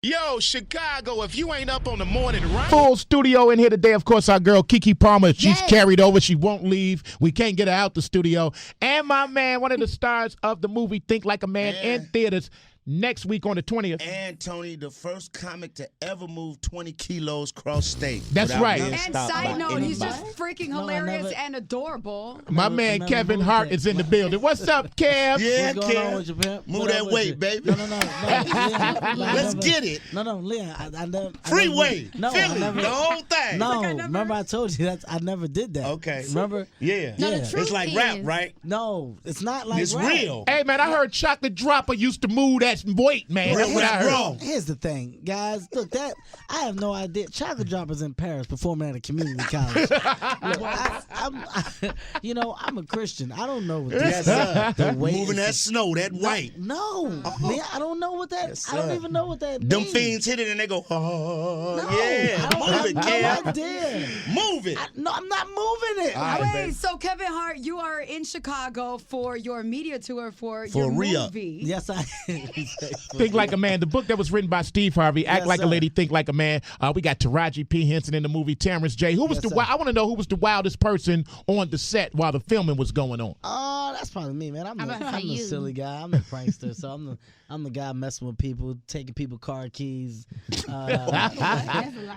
Yo, Chicago, if you ain't up on the morning riot. Full studio in here today. Of course, our girl Keke Palmer. She's carried over. She won't leave. We can't get her out the studio. And my man, one of the stars of the movie Think Like a Man in theaters next week on the 20th. And Tony, the first comic to ever move 20 kilos cross state. That's right. And side note, he's just freaking hilarious and adorable. My man Kevin Hart is in the building. What's up, Kev? Yeah, What's going on with you, pimp? Move What that up with weight, you? baby. No. Leon, Let's get it. No, Leon. I never. Freeway. No, Philly, I never. the whole thing. No, remember I told you that I never did that. Okay. Remember? Yeah. No, the It's truth like is- rap, right? No, it's not like It's rap. real. Hey, man, I heard Chocolate Dropper used to move that weight, man. That's what I heard. Wrong. Here's the thing, guys. Look, that I have no idea. Chocolate Droppers in Paris performing at a community college. Look, I'm a Christian. I don't know what this the weight Moving is. that snow, that white. No, man, I don't know what that. Yes, I don't sir. even know what that Them means. fiends hit it and they go, oh, No, yeah. I don't Move it, have Kev. no idea. Move it. No, I'm not moving it. Wait, so Kevin Hart, you are in Chicago for your media tour for For your re-up. movie. Yes, I. Think Like a Man, the book that was written by Steve Harvey, Act Yes, Like a sir. Lady, Think Like a Man. We got Taraji P. Henson in the movie, Terrence J. Who was Yes, the sir. I want to know who was the wildest person on the set while the filming was going on. Oh, that's probably me, man. I'm about to say the you. silly guy. I'm the prankster, so I'm the guy messing with people, taking people car keys.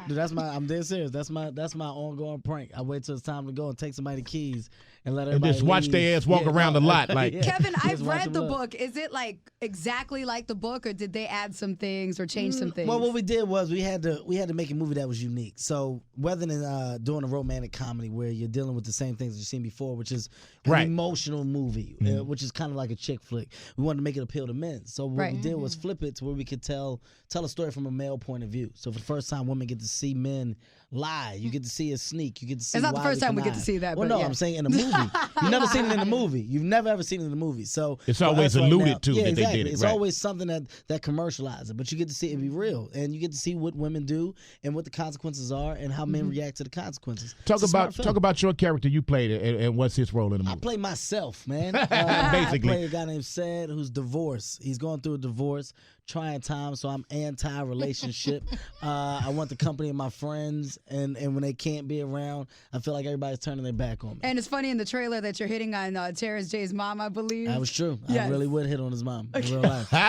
Dude, I'm dead serious. That's my ongoing prank. I wait till it's time to go and take somebody the keys and let And everybody just watch leave. their ass walk around the lot like. Yeah. Kevin, Just I've watch read them the look. book. Is it like exactly like the book, or did they add some things or change some things? Well, what we did was we had to make a movie that was unique. So rather than doing a romantic comedy where you're dealing with the same things you've seen before, which is an Right. emotional movie, which is kind of like a chick flick, we wanted to make it appeal to men. So what we did was flip it to where we could tell a story from a male point of view. So for the first time, women get to see men lie. You get to see a sneak. You get to see. It's not the why first they time we get to connive. see that, Well, but no, yeah. I'm saying in a movie. You've never seen it in a movie. You've never ever seen it in a movie. So It's for always us right alluded now- to yeah, that they exactly. did it, It's right. always something that commercializes it, but you get to see it be real, and you get to see what women do and what the consequences are, and how men react to the consequences. Talk It's a smart about film. your character you played and what's his role in the I movie. play myself, man. Basically. I play a guy named Sad who's divorced. He's going through a divorce, trying times, so I'm anti-relationship. I want the company of my friends, and when they can't be around, I feel like everybody's turning their back on me. and it's funny in the trailer that you're hitting on Terrence J's mom, I believe. That was true. I Yes. really would hit on his mom in real life. His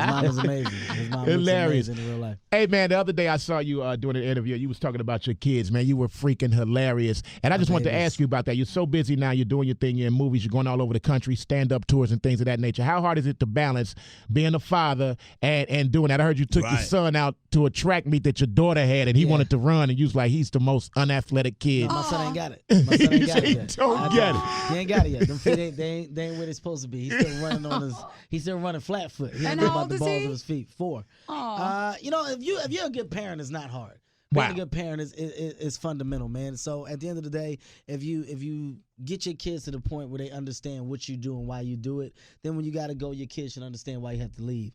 mom is amazing. His mom looks Hilarious. amazing in real life. Hey, man, the other day I saw you doing an interview. You was talking about your kids, man. You were freaking hilarious. And I just wanted to babies. ask you about that. You're so busy now. You're doing your thing. You're in movies. You're going all over the country, stand-up tours and things of that nature. How hard is it to balance being a father and doing that? I heard you took your Right. son out to a track meet that your daughter had, and he wanted to run, and you was like, he's the most unathletic kid. My son ain't got it. My son ain't got it He yet. don't get it. He ain't got it yet. Them feet ain't they ain't where they supposed to be. He's still running on his. He's still running flat foot. He And don't know how about the old is balls he? of his feet. 4. If you're a good parent, it's not hard. Wow. Being a good parent is fundamental, man. So at the end of the day, if you get your kids to the point where they understand what you do and why you do it, then when you got to go, your kids should understand why you have to leave.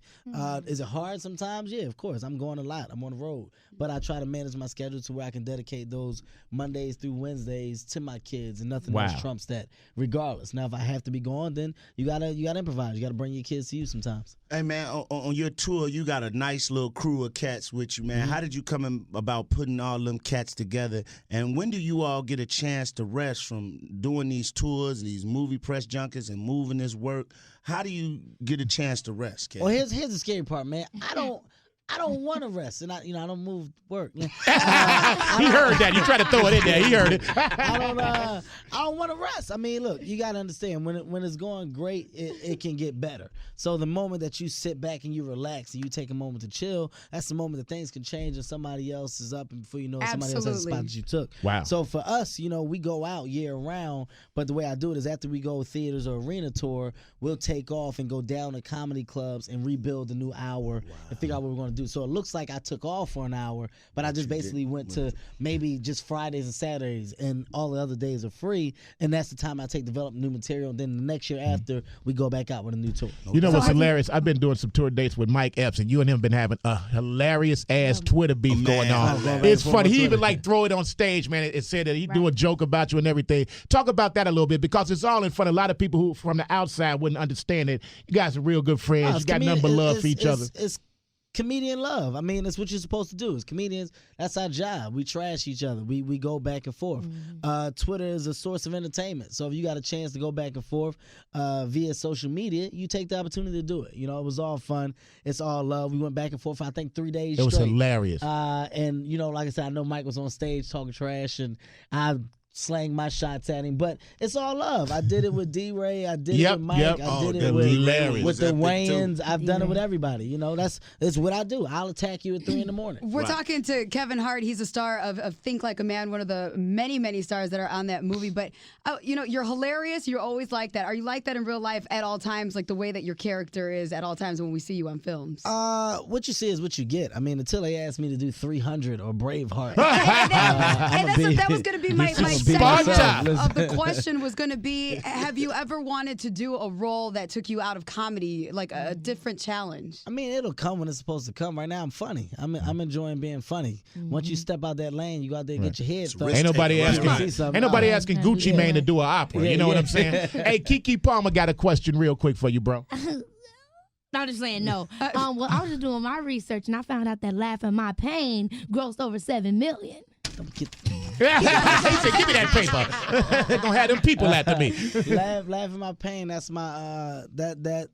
Is it hard sometimes? Yeah, of course. I'm going a lot. I'm on the road. But I try to manage my schedule to where I can dedicate those Mondays through Wednesdays to my kids, and nothing Wow. else trumps that regardless. Now, if I have to be gone, then you gotta improvise. You got to bring your kids to you sometimes. Hey, man, on your tour, you got a nice little crew of cats with you, man. How did you come about putting all them cats together? And when do you all get a chance to rest from doing these tours, these movie press junkets, and moving this work? How do you get a chance to rest, Kevin? Well, here's the scary part, man. I don't want to rest, and I don't move work. He heard that. You tried to throw it in there. He heard it. I don't want to rest. I mean, look, you got to understand when it's going great, it can get better. So the moment that you sit back and you relax and you take a moment to chill, that's the moment that things can change and somebody else is up, and before you know it, somebody else has a spot Absolutely. that you took. Wow. So for us, we go out year round, but the way I do it is after we go theaters or arena tour, we'll take off and go down to comedy clubs and rebuild the new hour and figure out what we're going to do. So it looks like I took off for an hour, but I just basically went to maybe just Fridays and Saturdays, and all the other days are free, and that's the time I take develop new material. And then the next year after, we go back out with a new tour. You know what's hilarious? I've been doing some tour dates with Mike Epps, and you and him been having a hilarious ass Twitter beef going on. It's funny. He even like throw it on stage, man. It said that he do a joke about you and everything. Talk about that a little bit, because it's all in front of a lot of people who from the outside wouldn't understand it. You guys are real good friends. You got nothing but love for each other. comedian love. I mean, that's what you're supposed to do. As comedians, that's our job. We trash each other. We go back and forth. Twitter is a source of entertainment. So if you got a chance to go back and forth via social media, you take the opportunity to do it. You know, it was all fun. It's all love. We went back and forth for, I think, 3 days straight. It was hilarious. And, you know, like I said, I know Mike was on stage talking trash, and I slang my shots at him, but it's all love. I did it with D-Ray. I did it with Mike. I did it with the Wayans. I've done it with everybody. You know, that's what I do. I'll attack you at 3 a.m. We're talking to Kevin Hart. He's a star of Think Like a Man, one of the many, many stars that are on that movie. But, you know, you're hilarious. You're always like that. Are you like that in real life at all times, like the way that your character is at all times when we see you on films? What you see is what you get. I mean, until they asked me to do 300 or Braveheart. That was going to be my Sparta. of the question was going to be, have you ever wanted to do a role that took you out of comedy, like a different challenge? I mean, it'll come when it's supposed to come. Right now, I'm funny. I'm enjoying being funny. Once you step out that lane, you go out there and get your head thrown. Ain't nobody asking Gucci Mane to do an opera. You know what I'm saying? Hey, Keke Palmer got a question real quick for you, bro. I'm just saying no. Well, I was just doing my research and I found out that Laughing My Pain grossed over $7 million. He said, "Give me that paper." They're gonna have them people after me. Laughing My Pain. That's my that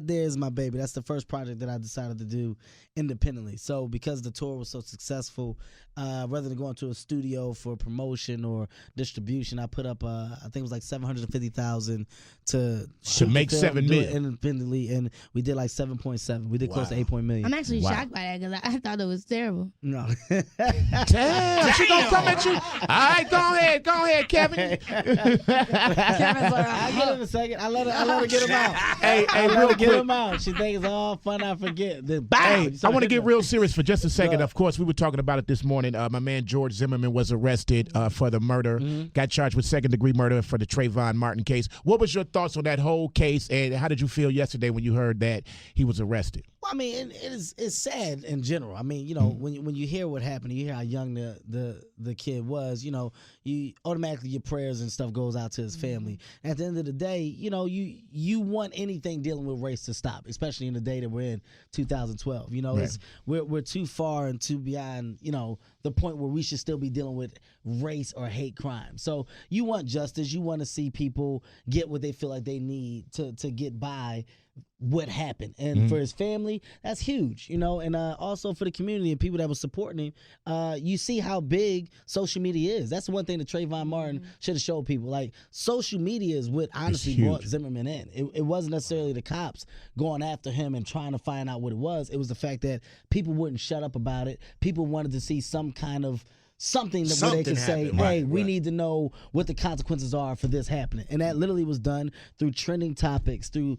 there is my baby. That's the first project that I decided to do independently. So because the tour was so successful, rather than going to a studio for promotion or distribution, I put up I think it was like $750,000 to make $7 million independently, and we did like 7.7. We did close to 8 million. I'm actually shocked by that because I thought it was terrible. No. Damn, she gonna come at you. All right, go ahead, Kevin. Kevin's like, I'll get him a second. I let her get him out. Hey, real get quick. him out. She thinks it's all fun. I forget. Then, Hey, I want to get real serious for just a second. Of course, we were talking about it this morning. My man George Zimmerman was arrested for the murder. Got charged with second-degree murder for the Trayvon Martin case. What was your thoughts on that whole case, and how did you feel yesterday when you heard that he was arrested? Well, I mean, it's sad in general. I mean, you know, when you hear what happened, you hear how young the kid was. You know, you automatically your prayers and stuff goes out to his family. At the end of the day, you know, you want anything dealing with race to stop, especially in the day that we're in, 2012. You know, right. we're too far and too beyond, you know, the point where we should still be dealing with race or hate crime. So you want justice. You want to see people get what they feel like they need to get by what happened. And for his family, that's huge, you know, and also for the community and people that were supporting him. You see how big social media is. That's one thing that Trayvon Martin should have showed people. Like, social media is what honestly brought Zimmerman in. It wasn't necessarily the cops going after him and trying to find out what it was. It was the fact that people wouldn't shut up about it. People wanted to see some kind of something where they could say, hey, we need to know what the consequences are for this happening. And that literally was done through trending topics, through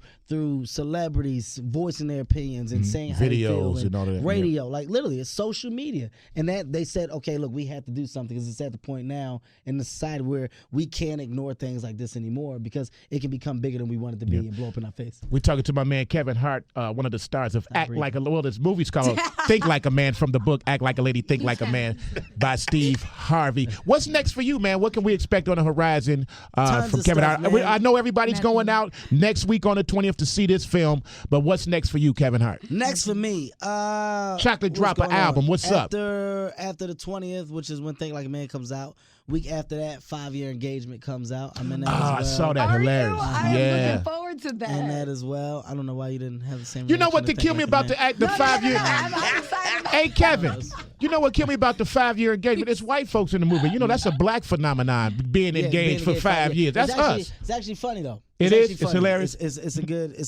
celebrities voicing their opinions and saying how they feel, and all that. radio. Like, literally, it's social media. And that they said, okay, look, we have to do something because it's at the point now in the society where we can't ignore things like this anymore because it can become bigger than we want it to be and blow up in our face. We're talking to my man Kevin Hart, one of the stars of this movie's called Think Like a Man, from the book Act Like a Lady, Think Like a Man by Steve Harvey. What's next for you, man? What can we expect on the horizon from Kevin Hart? I know everybody's going out next week on the 20th to see this film, but what's next for you, Kevin Hart? Next for me, Chocolate Dropper album. What's up? After the 20th, which is when Think Like a Man comes out. Week after that, 5-Year Engagement comes out. I'm in that as well. I saw that. Hilarious. I'm looking forward to that. In that as well. I don't know why you didn't have the same. You know what to kill me about the 5-year? Hey, Kevin. You know what killed me about the 5-year engagement? It's white folks in the movie. You know, that's a black phenomenon, being engaged for 5 years. That's us. It's actually funny though. It's hilarious. It's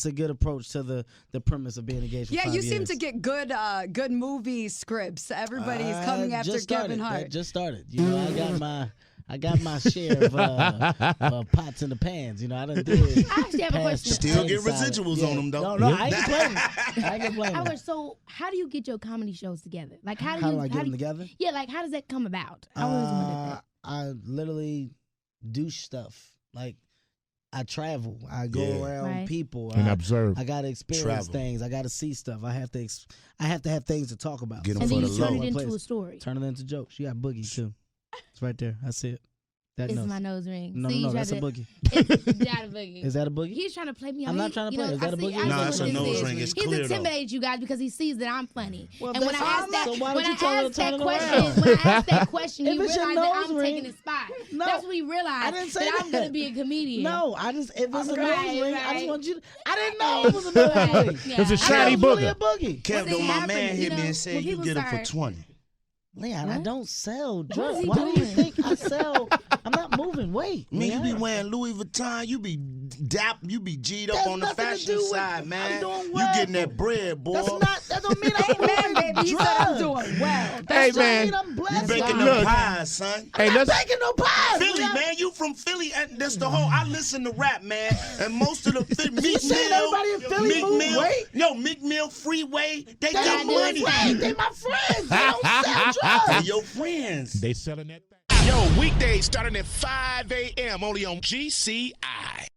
a good approach to the premise of being engaged for 5 years. Yeah, you seem to get good movie scripts. Everybody's coming after Kevin Hart. That just started. You know, I got my share of pots in the pans. You know, I done did. I actually have a question. Still get residuals on them though. No, I ain't complaining. So how do you get your comedy shows together? Like, how do I get them together? Yeah, like, how does that come about? I always wondered that. I literally do stuff. Like, I travel. I go around people and observe. I gotta experience things. I gotta see stuff. I have to have things to talk about. And then you turn it into a story. Turn it into jokes. You got Boogie too. It's right there. I see it. It's my nose ring. No, that's a boogie. It's not a boogie. Is that a boogie? He's trying to play me. I'm not trying to play. Is that a boogie? No, it's a nose ring. It's clear, He's intimidating you guys because he sees that I'm funny. Well, and when I asked that, so why when don't I you tell her to asked that turn it question, around? when I asked that question, he If it's your realized that nose I'm ring- taking his spot. No, That's what he I realized. didn't say that I'm gonna be a comedian. No, if it's a nose Right, ring, I just right. want you to. I didn't know it was a nose ring. Yeah. It's a I shiny thought it was really booger. a boogie. Kev, though, my happened, man hit you me know, and said when you people get him for start- 20. Leon, I don't sell drugs. he Why do you doing? think I sell? I'm not moving. Wait. I mean, you be Leon. wearing Louis Vuitton, you be you be G'd up That's on the nothing to fashion do with- side, I'm man. doing You well. getting that bread, boy. That don't mean I'm Amen, baby. moving He drugs. said I'm doing well. Hey, That man. mean I'm You blessed. baking Look. them pies, son. Hey, I'm not let's. baking no pies. Philly, Leon. man, you from Philly, and that's the whole. I listen to rap, man, and most of the You saying everybody in Philly move weight? Yo, Meek Mill, Freeway, they They got don't move money. weight. They my friends. They don't sell drugs. They your friends. They selling that thing. Yo, weekdays starting at 5 a.m. only on GCI.